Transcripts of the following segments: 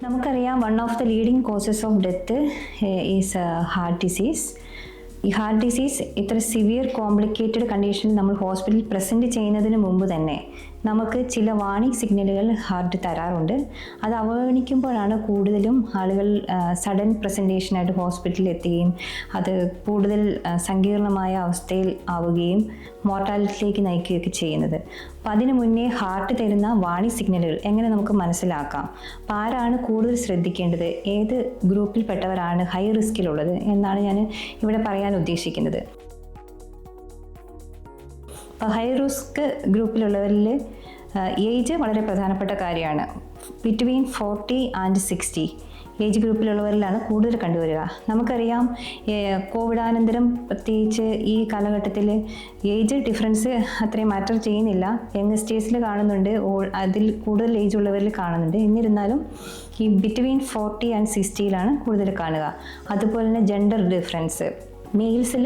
നമുക്കറിയാം one of the leading causes of death is heart disease. ഈ heart disease ഇത്ര severe complicated കണ്ടീഷനിൽ നമ്മൾ ഹോസ്പിറ്റലിൽ പ്രസൻറ്റ് ചെയ്യുന്നതിന് മുമ്പ് തന്നെ നമുക്ക് ചില വാണിംഗ് സിഗ്നലുകൾ ഹാർട്ട് തരാറുണ്ട്. അത് അവഗണിക്കുമ്പോഴാണ് കൂടുതലും ആളുകൾ സഡൻ പ്രസൻറ്റേഷനായിട്ട് ഹോസ്പിറ്റലിൽ എത്തുകയും അത് കൂടുതൽ സങ്കീർണമായ അവസ്ഥയിൽ ആവുകയും മോർട്ടാലിറ്റിയിലേക്ക് നയിക്കുകയൊക്കെ ചെയ്യുന്നത്. അപ്പം അതിനു മുന്നേ ഹാർട്ട് തരുന്ന വാണിംഗ് സിഗ്നലുകൾ എങ്ങനെ നമുക്ക് മനസ്സിലാക്കാം, അപ്പം ആരാണ് കൂടുതൽ ശ്രദ്ധിക്കേണ്ടത്, ഏത് ഗ്രൂപ്പിൽപ്പെട്ടവരാണ് ഹൈ റിസ്കിലുള്ളത് എന്നാണ് ഞാൻ ഇവിടെ പറയാൻ ഉദ്ദേശിക്കുന്നത്. അപ്പോൾ ഹൈ റിസ്ക് ഗ്രൂപ്പിലുള്ളവരിൽ ഏജ് വളരെ പ്രധാനപ്പെട്ട കാര്യമാണ്. ബിറ്റ്വീൻ 40 and 60 ഏജ് ഗ്രൂപ്പിലുള്ളവരിലാണ് കൂടുതൽ കണ്ടുവരിക. നമുക്കറിയാം കോവിഡാനന്തരം പ്രത്യേകിച്ച് ഈ കാലഘട്ടത്തിൽ ഏജ് ഡിഫറൻസ് അത്രയും മാറ്റർ ചെയ്യുന്നില്ല. യങ്സ്റ്റേഴ്സിൽ കാണുന്നുണ്ട്, അതിൽ കൂടുതൽ ഏജ് ഉള്ളവരിൽ കാണുന്നുണ്ട്. എന്നിരുന്നാലും ഈ ബിറ്റ്വീൻ 40 and 60 കൂടുതൽ കാണുക. അതുപോലെ തന്നെ ജെൻഡർ ഡിഫറൻസ്, മെയിൽസിൽ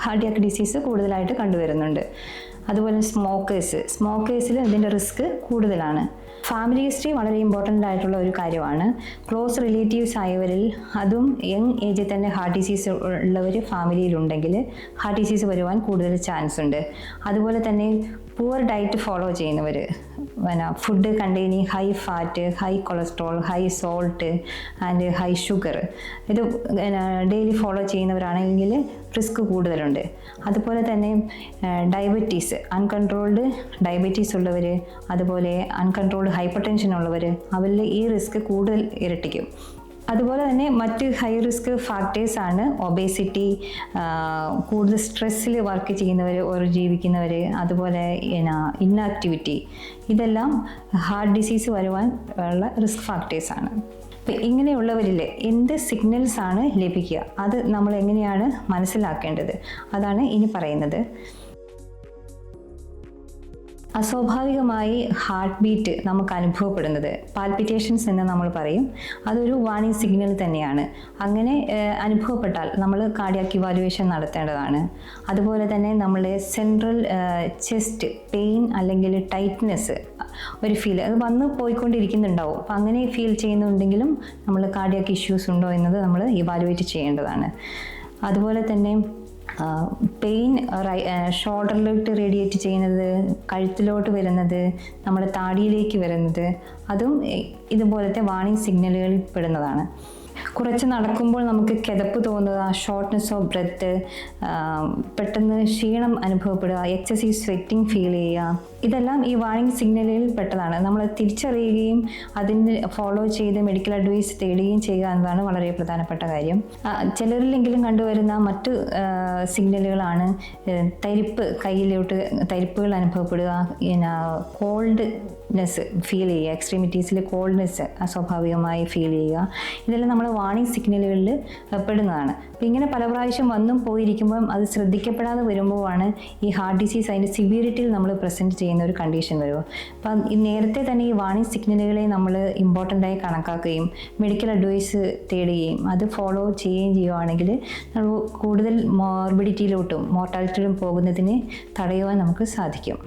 കാർഡിയാക് ഡിസീസ് കൂടുതലായിട്ട് കണ്ടുവരുന്നുണ്ട്. അതുപോലെ സ്മോക്കേഴ്സിൽ ഇതിൻ്റെ റിസ്ക് കൂടുതലാണ്. ഫാമിലി ഹിസ്റ്ററി വളരെ ഇമ്പോർട്ടൻ്റ് ആയിട്ടുള്ള ഒരു കാര്യമാണ്. ക്ലോസ് റിലേറ്റീവ്സ് ആയവരിൽ, അതും യങ് ഏജിൽ തന്നെ ഹാർട്ട് ഡിസീസ് ഉള്ളവർ ഫാമിലിയിലുണ്ടെങ്കിൽ ഹാർട്ട് ഡിസീസ് വരുവാൻ കൂടുതൽ ചാൻസ് ഉണ്ട്. അതുപോലെ തന്നെ പുവർ ഡയറ്റ് ഫോളോ ചെയ്യുന്നവർ, food containing high fat, high cholesterol, high salt and high sugar, ഇത് ഡെയിലി ഫോളോ ചെയ്യുന്നവരാണെങ്കിൽ റിസ്ക് കൂടുതലുണ്ട്. അതുപോലെ തന്നെ ഡയബറ്റീസ്, അൺകൺട്രോൾഡ് ഡയബറ്റീസ് ഉള്ളവർ, അതുപോലെ അൺകൺട്രോൾഡ് ഹൈപ്പർ ടെൻഷൻ ഉള്ളവർ, അവരിൽ ഈ റിസ്ക് കൂടുതൽ ഇരട്ടിക്കും. അതുപോലെ തന്നെ മറ്റ് ഹൈ റിസ്ക് ഫാക്ടേഴ്സാണ് ഒബേസിറ്റി, കൂടുതൽ സ്ട്രെസ്സിൽ വർക്ക് ചെയ്യുന്നവർ, ഒരു ജീവിക്കുന്നവർ, അതുപോലെ ഇന്നാക്ടിവിറ്റി, ഇതെല്ലാം ഹാർട്ട് ഡിസീസ് വരുവാൻ ഉള്ള റിസ്ക് ഫാക്ടേഴ്സാണ്. അപ്പം ഇങ്ങനെയുള്ളവരിൽ എന്ത് സിഗ്നൽസ് ആണ് ലഭിക്കുക, അത് നമ്മൾ എങ്ങനെയാണ് മനസ്സിലാക്കേണ്ടത്, അതാണ് ഇനി പറയുന്നത്. അസ്വാഭാവികമായി ഹാർട്ട് ബീറ്റ് നമുക്ക് അനുഭവപ്പെടുന്നത്, പാൽപിറ്റേഷൻസ് എന്ന് നമ്മൾ പറയും, അതൊരു വാണിംഗ് സിഗ്നൽ തന്നെയാണ്. അങ്ങനെ അനുഭവപ്പെട്ടാൽ നമ്മൾ കാർഡിയാക് ഇവാലുവേഷൻ നടത്തേണ്ടതാണ്. അതുപോലെ തന്നെ നമ്മൾ സെൻട്രൽ ചെസ്റ്റ് പെയിൻ അല്ലെങ്കിൽ ടൈറ്റ്നെസ് ഒരു ഫീൽ, അത് വന്ന് പോയിക്കൊണ്ടിരിക്കുന്നുണ്ടാവും. അപ്പം അങ്ങനെ ഫീൽ ചെയ്യുന്നുണ്ടെങ്കിലും നമ്മൾ കാർഡിയാക് ഇഷ്യൂസ് ഉണ്ടോ എന്നത് നമ്മൾ ഇവാലുവേറ്റ് ചെയ്യേണ്ടതാണ്. അതുപോലെ തന്നെ പെയിൻ ഷോൾഡറിലോട്ട് റേഡിയേറ്റ് ചെയ്യുന്നത്, കഴുത്തിലോട്ട് വരുന്നത്, നമ്മുടെ താടിയിലേക്ക് വരുന്നത്, അതും ഇതുപോലത്തെ വാണിംഗ് സിഗ്നലുകളിൽ പെടുന്നതാണ്. കുറച്ച് നടക്കുമ്പോൾ നമുക്ക് കിതപ്പ് തോന്നുക, ഷോർട്ട്നെസ് ഓഫ് ബ്രെത്ത്, പെട്ടെന്ന് ക്ഷീണം അനുഭവപ്പെടുക, എക്സസീവ് സ്വെറ്റിംഗ് ഫീൽ ചെയ്യുക, ഇതെല്ലാം ഈ വാണിംഗ് സിഗ്നലുകളിൽ പെട്ടതാണ്. നമ്മൾ തിരിച്ചറിയുകയും അതിന് ഫോളോ ചെയ്ത് മെഡിക്കൽ അഡ്വൈസ് തേടുകയും ചെയ്യുക എന്നതാണ് വളരെ പ്രധാനപ്പെട്ട കാര്യം. ചിലരിലെങ്കിലും കണ്ടുവരുന്ന മറ്റു സിഗ്നലുകളാണ് തരിപ്പ്, കയ്യിലോട്ട് തരിപ്പുകൾ അനുഭവപ്പെടുക, കോൾഡ്നെസ് ഫീൽ ചെയ്യുക, എക്സ്ട്രീമിറ്റീസിൽ കോൾഡ്നെസ് അസ്വാഭാവികമായി ഫീൽ ചെയ്യുക, ഇതെല്ലാം നമ്മൾ വാണിംഗ് സിഗ്നലുകളിൽ പെടുന്നതാണ്. അപ്പം ഇങ്ങനെ പല പ്രാവശ്യം വന്നും പോയിരിക്കുമ്പം അത് ശ്രദ്ധിക്കപ്പെടാതെ വരുമ്പോഴാണ് ഈ ഹാർട്ട് ഡിസീസ് അതിൻ്റെ സിവിയറിറ്റിയിൽ നമ്മൾ പ്രസൻറ്റ് ചെയ്യുന്ന ഒരു കണ്ടീഷൻ വരുമോ. അപ്പം നേരത്തെ തന്നെ ഈ വാണിംഗ് സിഗ്നലുകളെ നമ്മൾ ഇമ്പോർട്ടൻ്റായി കണക്കാക്കുകയും മെഡിക്കൽ അഡ്വൈസ് തേടുകയും അത് ഫോളോ ചെയ്യുകയും ചെയ്യുകയാണെങ്കിൽ കൂടുതൽ മോർബിഡിറ്റിയിലോട്ടും മോർട്ടാലിറ്റിയിലും പോകുന്നതിനെ തടയുവാൻ നമുക്ക് സാധിക്കും.